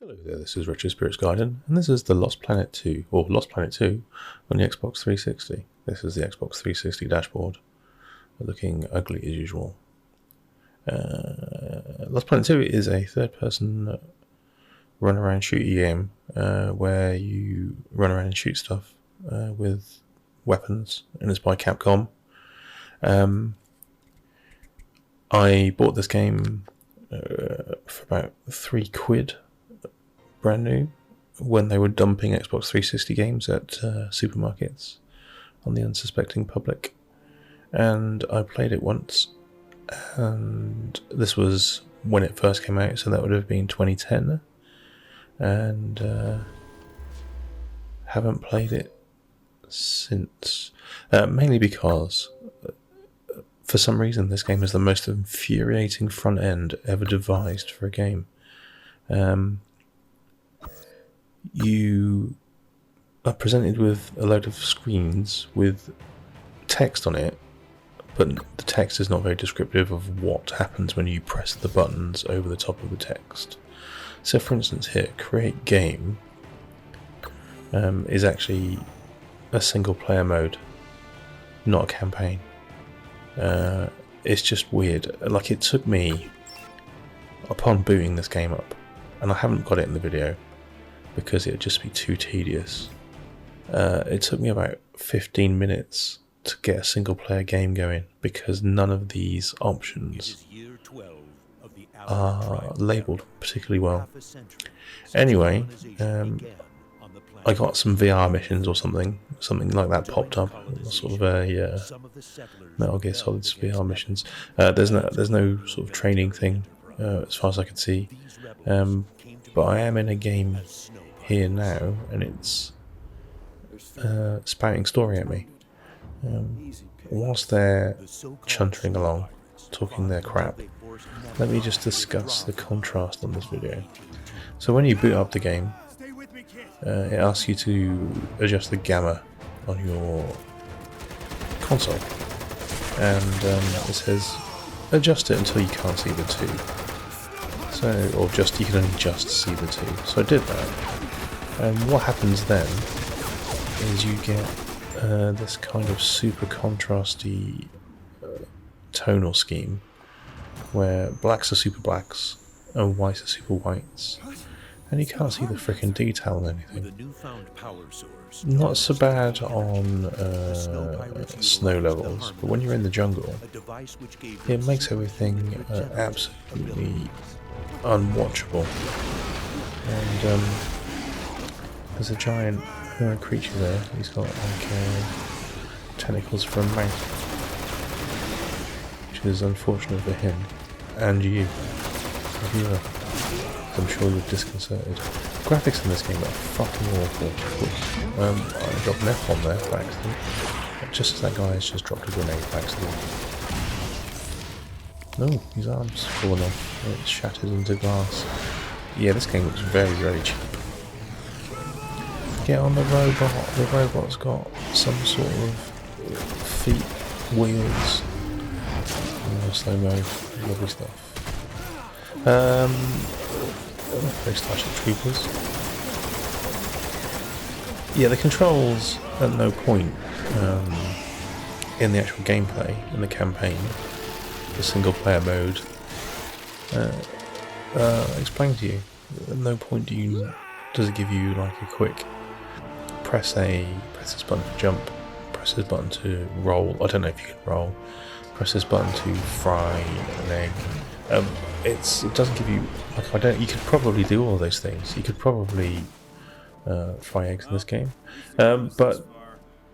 Hello there, this is Retro Spirits Garden, and this is the Lost Planet 2, or Lost Planet 2, on the Xbox 360. This is the Xbox 360 dashboard, looking ugly as usual. Lost Planet 2 is a third-person run-around shooty game, where you run around and shoot stuff with weapons, and it's by Capcom. I bought this game for about £3 brand new when they were dumping Xbox 360 games at supermarkets on the unsuspecting public, and I played it once, and this was when it first came out, so that would have been 2010, and haven't played it since, mainly because for some reason this game is the most infuriating front end ever devised for a game. You are presented with a load of screens with text on it, but the text is not very descriptive of what happens when you press the buttons over the top of the text. So for instance here, create game is actually a single player mode, not a campaign. It's just weird. Like, it took me, upon booting this game up, and I haven't got it in the video because it would just be too tedious, it took me about 15 minutes to get a single player game going because none of these options are labelled particularly well. Anyway, I got some VR missions or something like that popped up, sort of a Metal Gear Solid VR missions. There's no sort of training thing as far as I can see, but I am in a game here now, and it's spouting story at me. Whilst they're chuntering along, talking their crap, let me just discuss the contrast on this video. So when you boot up the game, it asks you to adjust the gamma on your console, and it says adjust it until you can't see the two. So, or just you can only just see the two. So I did that, and what happens then is you get this kind of super contrasty tonal scheme where blacks are super blacks and whites are super whites, and you can't see the freaking detail in anything. Not so bad on snow levels, but when you're in the jungle, it makes everything absolutely unwatchable. And there's a giant creature there. He's got like tentacles for a mouth, which is unfortunate for him and you, the viewer. I'm sure you're disconcerted. Graphics in this game are fucking awful. I dropped an F-bomb there by accident, just as that guy has just dropped a grenade by accident. No, his arm's fallen off. It's shattered into glass. Yeah, this game looks very, very cheap. Get on the robot. The robot's got some sort of feet, wheels, slow-mo, lovely stuff. Very Starship Troopers. Yeah, the controls at no point in the actual gameplay, in the campaign, the single player mode, explain to you. At no point does it give you like a quick press this button to jump, press this button to roll. I don't know if you can roll. Press this button to fry an egg. It doesn't give you, like, you could probably do all those things. You could probably fry eggs in this game, but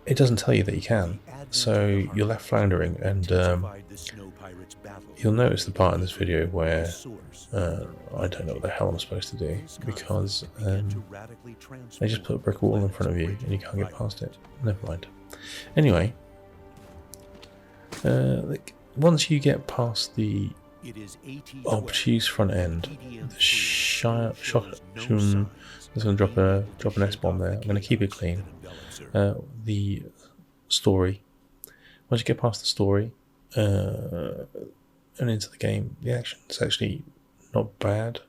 it doesn't tell you that you can. So you're left floundering, and you'll notice the part in this video where I don't know what the hell I'm supposed to do, because they just put a brick wall in front of you and you can't get past it. Never mind. Anyway, once you get past the obtuse front end, the I'm just going to drop an S-bomb there. I'm going to keep it clean. The story. Once you get past the story and into the game, the action's actually not bad.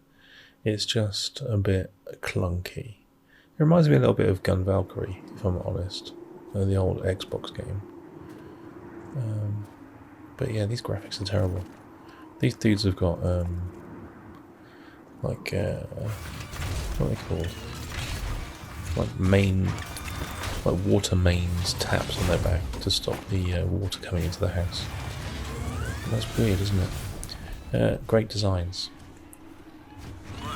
It's just a bit clunky. It reminds me a little bit of Gun Valkyrie, if I'm honest, the old Xbox game. But yeah, these graphics are terrible. These dudes have got like what are they called? Like water mains taps on their back to stop the water coming into the house. And that's weird, isn't it? Great designs.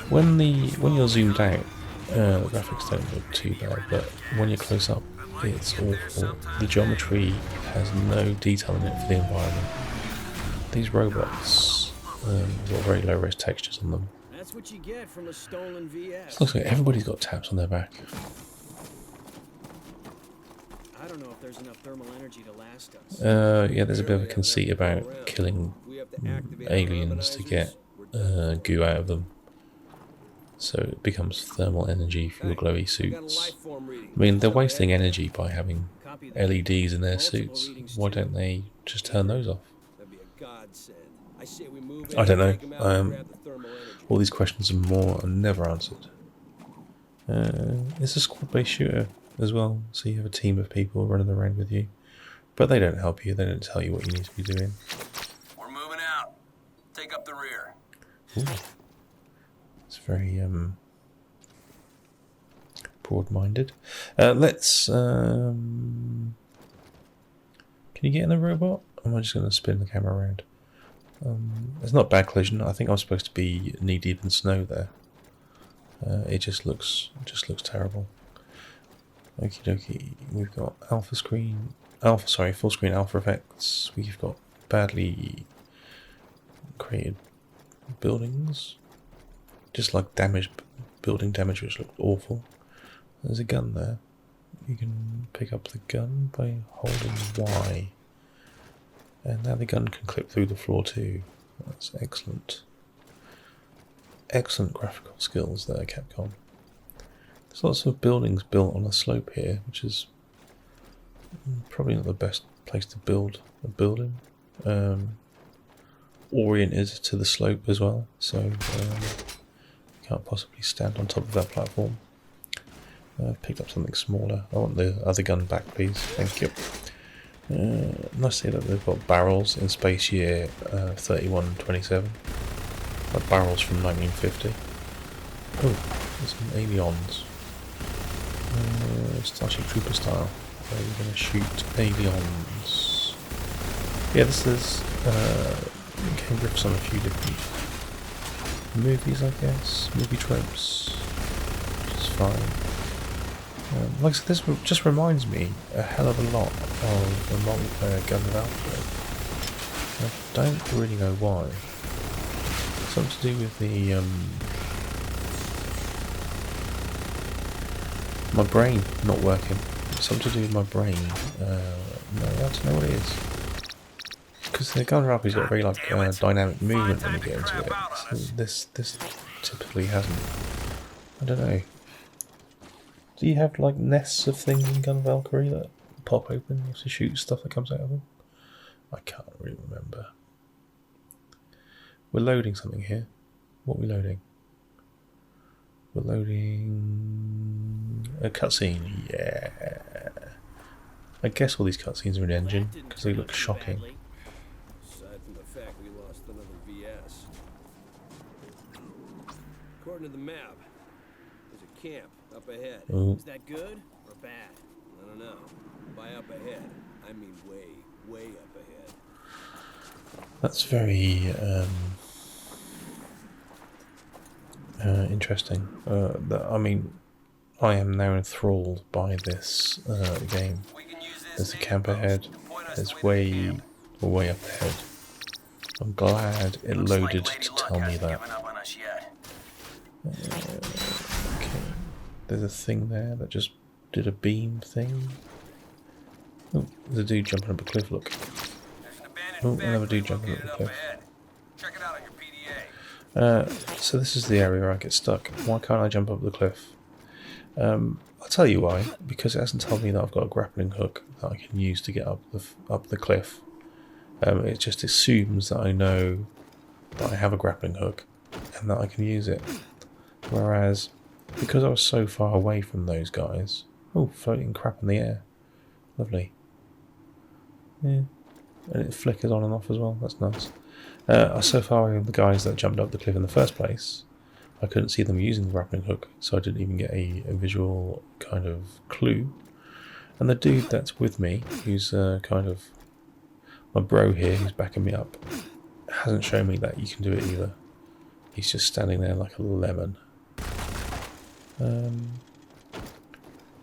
When you're zoomed out, the graphics don't look too bad, but when you're close up, it's awful. The geometry has no detail in it for the environment. These robots have got very low res textures on them. That's what you get from a stolen VS. It looks like everybody's got taps on their back. I don't know if there's enough thermal energy to last us. Yeah, there's a bit of a conceit about killing aliens to get goo out of them. So it becomes thermal energy for your glowy suits. I mean, they're wasting energy by having LEDs in their suits. Why don't they just turn those off? I don't know. All these questions and more are never answered. It's a squad-based shooter as well, so you have a team of people running around with you. But they don't help you, they don't tell you what you need to be doing. We're moving out. Take up the rear. Ooh. It's very broad-minded. Let's can you get in the robot? Or am I just going to spin the camera around? It's not bad collision. I think I'm supposed to be knee-deep in snow there. It just looks terrible. Okie dokie. We've got full screen alpha effects. We've got badly created buildings. Just like building damage, which looked awful. There's a gun there. You can pick up the gun by holding Y. And now the gun can clip through the floor too. That's excellent. Excellent graphical skills there, Capcom. There's lots of buildings built on a slope here, which is probably not the best place to build a building. Oriented to the slope as well, so can't possibly stand on top of that platform. I've picked up something smaller. I want the other gun back, please. Thank you. Nice to see that they've got barrels in space year 3127. Like barrels from 1950. Oh, there's some aliens. Starship Trooper style. Where we're going to shoot aliens. Yeah, this is came riffs on a few different movies, I guess. Movie tropes. Which is fine. Like I said, this just reminds me a hell of a lot of the multiplayer Gun Valkyrie. I don't really know why. Something to do with the my brain not working. Something to do with my brain. No, I don't know what it is. Because the Gun Valkyrie's got very like dynamic movement when you get into it. So this typically hasn't. I don't know. Do you have like nests of things in Gun Valkyrie that pop open? You have to shoot stuff that comes out of them? I can't really remember. We're loading something here. What are we loading? We're loading a cutscene. Yeah. I guess all these cutscenes are in engine because they look shocking. Aside from the fact we lost another VS. According to the map, there's a camp up ahead. Ooh. Is that good or bad? I don't know. By up ahead, I mean way, way up ahead. That's very interesting. I mean, I am now enthralled by this game. There's a camp ahead. There's way up ahead. I'm glad it loaded to tell me that. Okay. There's a thing there that just did a beam thing. Oh, there's a dude jumping up a cliff, look. Oh, another dude jumping up a cliff. So this is the area where I get stuck. Why can't I jump up the cliff? I'll tell you why. Because it hasn't told me that I've got a grappling hook that I can use to get up the cliff. It just assumes that I know that I have a grappling hook and that I can use it. Whereas, because I was so far away from those guys... Oh, floating crap in the air. Lovely. Yeah. And it flickers on and off as well. That's nice. I was so far away from the guys that jumped up the cliff in the first place, I couldn't see them using the grappling hook, so I didn't even get a visual kind of clue. And the dude that's with me, who's kind of my bro here, who's backing me up, hasn't shown me that you can do it either. He's just standing there like a lemon.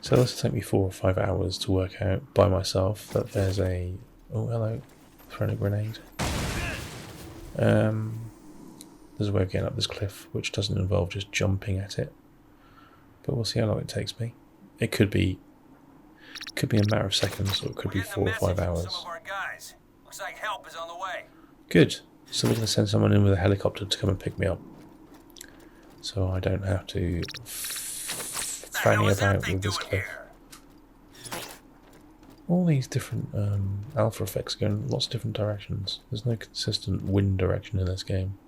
So this will take me 4 or 5 hours to work out by myself that there's a... Oh, hello. Throwing a grenade. There's a way of getting up this cliff which doesn't involve just jumping at it. But we'll see how long it takes me. It could be a matter of seconds, or it could be 4 or 5 hours. Some of our guys. Looks like help is on the way. Good. So we're going to send someone in with a helicopter to come and pick me up. So I don't have to fanny about with this cliff. All these different alpha effects go in lots of different directions. There's no consistent wind direction in this game.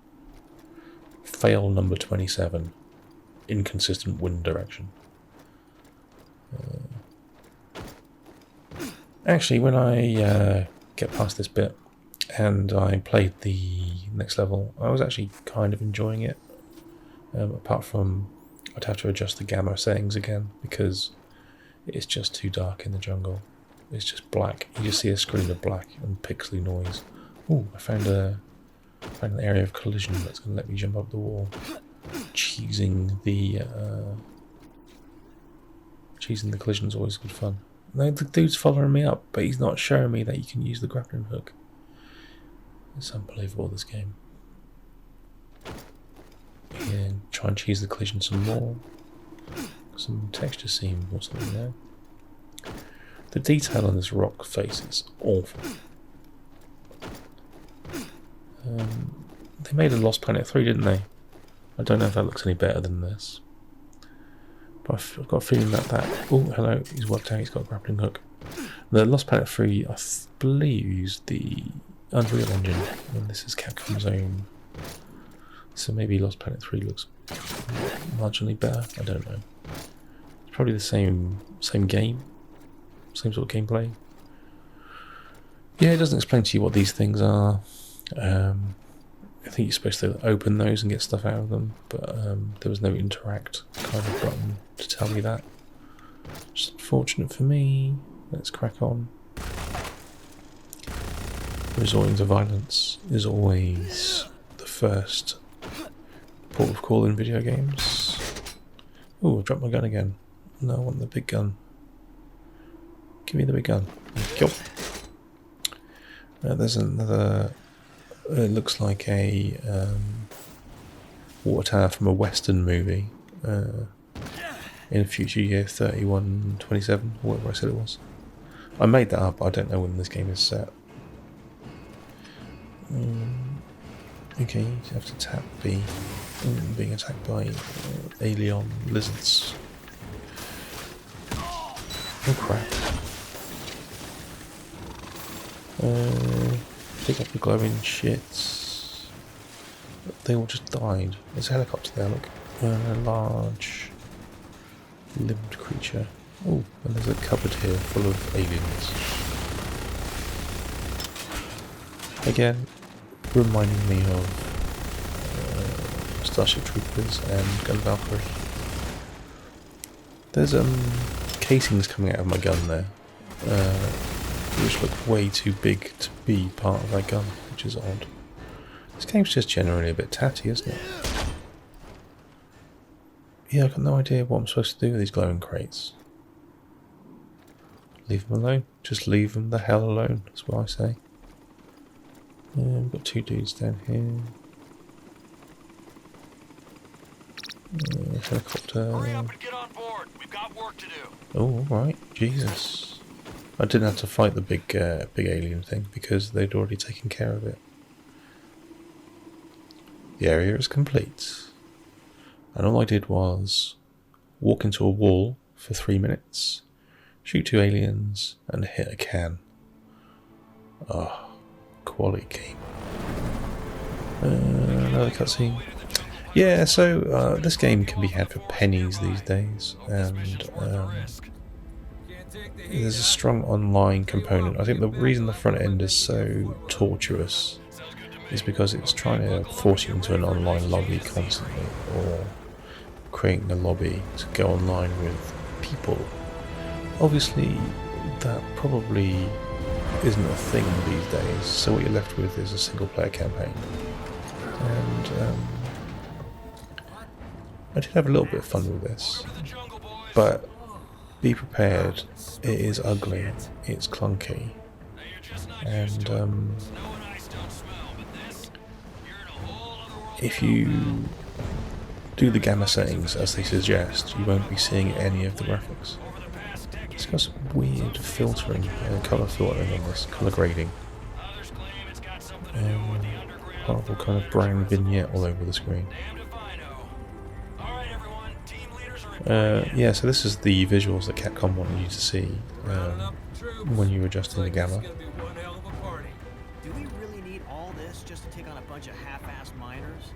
Fail number 27. Inconsistent wind direction. Actually, when I get past this bit and I played the next level, I was actually kind of enjoying it. Apart from I'd have to adjust the gamma settings again because it's just too dark in the jungle. It's just black. You just see a screen of black and pixely noise. Oh, I found an area of collision that's going to let me jump up the wall. Cheesing the collision is always good fun. No, the dude's following me up, but he's not showing me that you can use the grappling hook. It's unbelievable, this game. Yeah, try and cheese the collision some more. Some texture seam or something there. The detail on this rock face is awful. They made a Lost Planet 3, didn't they? I don't know if that looks any better than this. But I've got a feeling that... Oh, hello, he's worked out, he's got a grappling hook. The Lost Planet 3, I believe, used the Unreal Engine, and this is Capcom's own. So maybe Lost Planet 3 looks marginally better, I don't know. It's probably the same game, same sort of gameplay. Yeah, it doesn't explain to you what these things are. I think you're supposed to open those and get stuff out of them, but there was no interact kind of button to tell me that. Which is unfortunate for me. Let's crack on. Resorting to violence is always the first port of call in video games. Oh, I dropped my gun again. No, I want the big gun. Give me the big gun. Thank you. There's another... It looks like a water tower from a Western movie in future year 3127, or whatever I said it was. I made that up, I don't know when this game is set. Okay, you have to tap B. Being attacked by alien lizards. Oh crap. Pick up the glowing shits. They all just died. There's a helicopter there, look. A large limbed creature. Oh, and there's a cupboard here full of aliens. Again, reminding me of Starship Troopers and Gun Valkyrie. There's casings coming out of my gun there. Which look way too big to be part of that gun, which is odd. This game's just generally a bit tatty, isn't it? Yeah, I've got no idea what I'm supposed to do with these glowing crates. Leave them alone. Just leave them the hell alone, that's what I say. Yeah, we've got 2 dudes down here. Helicopter. Hurry up and get on board. We've got work to do. Oh, alright. Jesus. I didn't have to fight the big alien thing because they'd already taken care of it. The area is complete. And all I did was walk into a wall for 3 minutes, shoot 2 aliens, and hit a can. Oh, quality game. Another cutscene. Yeah, so this game can be had for pennies these days, and there's a strong online component. I think the reason the front end is so torturous is because it's trying to force you into an online lobby constantly, or creating a lobby to go online with people. Obviously, that probably isn't a thing these days, so what you're left with is a single player campaign. And I did have a little bit of fun with this, but be prepared, it is ugly, it's clunky, and if you do the gamma settings as they suggest, you won't be seeing any of the graphics. It's got some weird filtering, colour filtering on this, colour grading. Horrible kind of brown vignette all over the screen. Yeah, so this is the visuals that Capcom wanted you to see when you were adjusting the gamma. Do we really need all this just to take on a bunch of half-assed miners?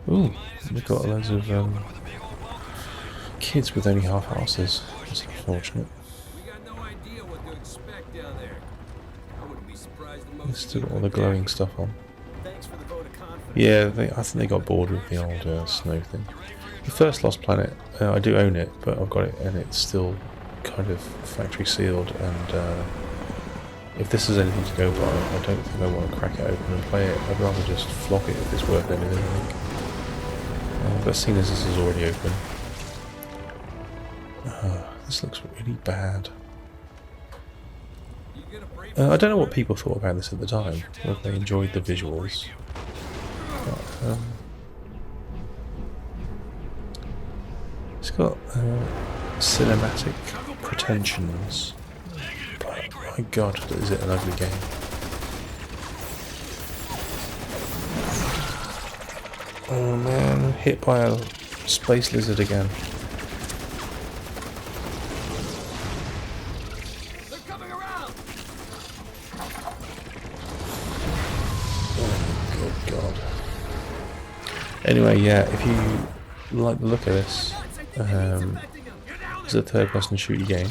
Ooh, we've got loads of kids with only half asses. That's unfortunate. We got no idea what to expect down there. I wouldn't be surprised the They've most still got all the glowing stuff on. Thanks for the vote of confidence. Yeah, I think they got bored with the old snow thing. The first Lost Planet, I do own it, but I've got it and it's still kind of factory sealed, and if this is anything to go by, I don't think I want to crack it open and play it. I'd rather just flop it if it's worth anything, I think. But seeing as this is already open, this looks really bad. I don't know what people thought about this at the time, whether they enjoyed the visuals. But, it's got cinematic pretensions, but my god, is it an ugly game. Oh man, hit by a space lizard again. They're coming around. Oh good god. Anyway, yeah, if you like the look of this, it's a third-person shooty game.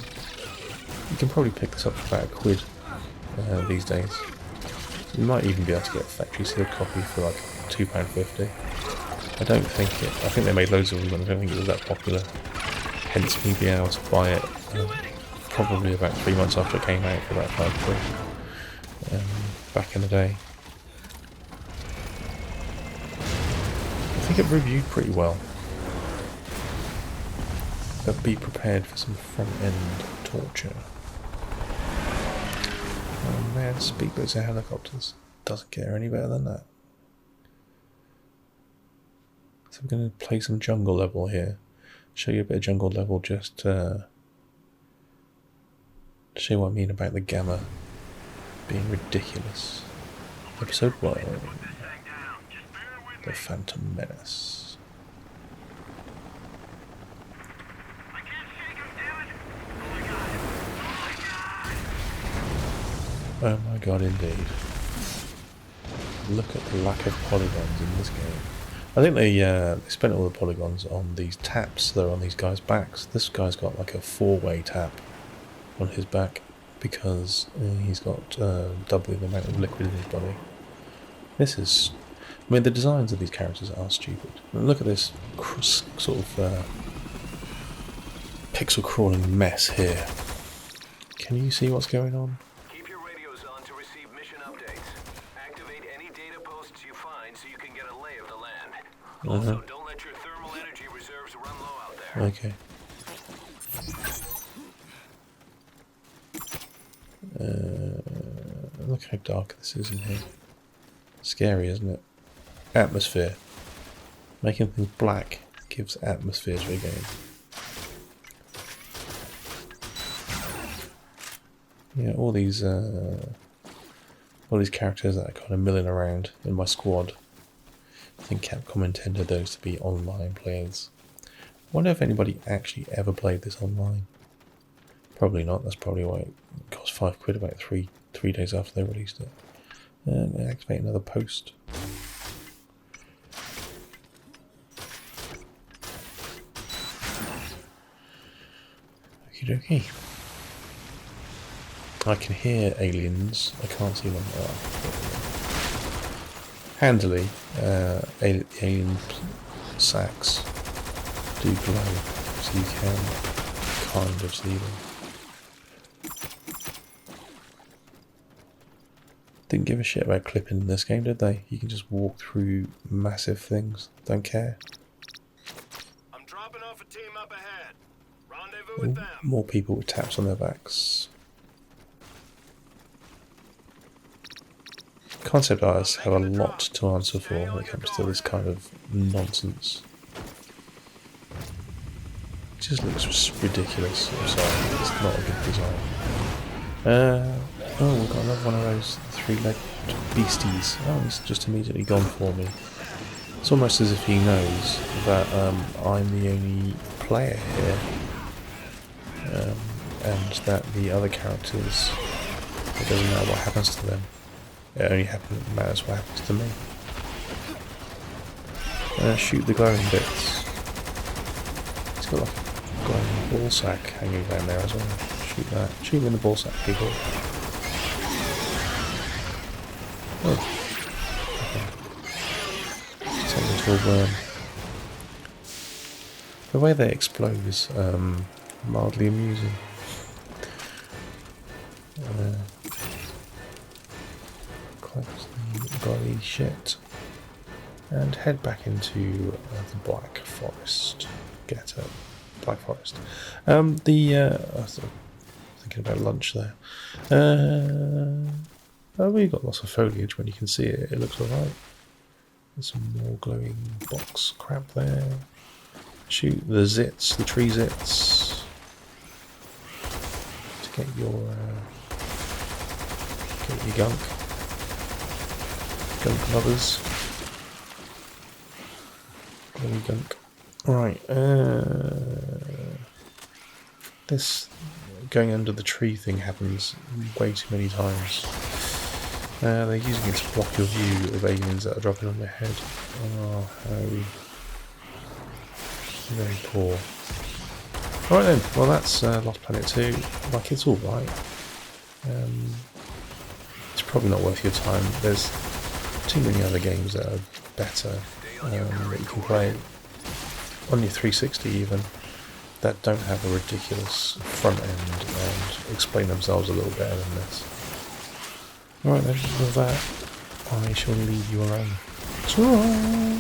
You can probably pick this up for about £1 these days. You might even be able to get a factory sealed copy for like £2.50. I think they made loads of them, and I don't think it was that popular. Hence me being able to buy it probably about 3 months after it came out for about £5 back in the day. I think it reviewed pretty well. But be prepared for some front-end torture. Oh man, speedboats and helicopters. Doesn't get any better than that. So I'm going to play some jungle level here. Show you a bit of jungle level just to show you what I mean about the gamma being ridiculous. Episode 1. The Phantom Menace. Oh my god, indeed. Look at the lack of polygons in this game. I think they spent all the polygons on these taps that are on these guys' backs. This guy's got like a 4-way tap on his back because he's got doubly the amount of liquid in his body. This is... I mean, the designs of these characters are stupid. And look at this sort of pixel crawling mess here. Can you see what's going on? Keep your radios on to receive mission updates. Activate any data posts you find so you can get a lay of the land. Also, don't let your thermal energy reserves run low out there. Okay. Look how dark this is in here. Scary, isn't it? Atmosphere. Making things black gives atmosphere to a game. Yeah, all these characters that are kind of milling around in my squad. I think Capcom intended those to be online players. I wonder if anybody actually ever played this online. Probably not. That's probably why it cost £5 about three days after they released it. And activate another post. Okie dokie. I can hear aliens. I can't see them. Handily, alien sacks do glow, so you can kind of see them. Didn't give a shit about clipping in this game, did they? You can just walk through massive things. Don't care. I'm dropping off a team up ahead. Rendezvous with them. More people with taps on their backs. Concept artists have a lot to answer for when it comes to this kind of nonsense. It just looks ridiculous. I'm sorry, it's not a good design. Oh, we've got another one of those three-legged beasties. Oh, he's just immediately gone for me. It's almost as if he knows that I'm the only player here, and that the other characters, it doesn't matter what happens to them. It only matters what happens to me. Shoot the glowing bits. He's got like a glowing ball sack hanging down there as well. Shoot that. Shoot him in the ball sack, people. Oh. Okay. Turns into a worm. The way they explode is mildly amusing. Close the golly shit and head back into the Black Forest. Get it, Black Forest. I was thinking about lunch there. Oh, we've got lots of foliage when you can see it. It looks alright. There's some more glowing box crap there. Shoot the zits, the tree zits, to get your gunk. Gunk lovers. Glowy gunk. Right, this going under the tree thing happens way too many times. They're using it to block your view of aliens that are dropping on their head. Oh, how very poor. Alright then, well that's Lost Planet 2. Like, it's alright. It's probably not worth your time. There's too many other games that are better that you can play on your 360 even, that don't have a ridiculous front end and explain themselves a little better than this. Alright then, with that, I shall leave you alone. Ta-ra!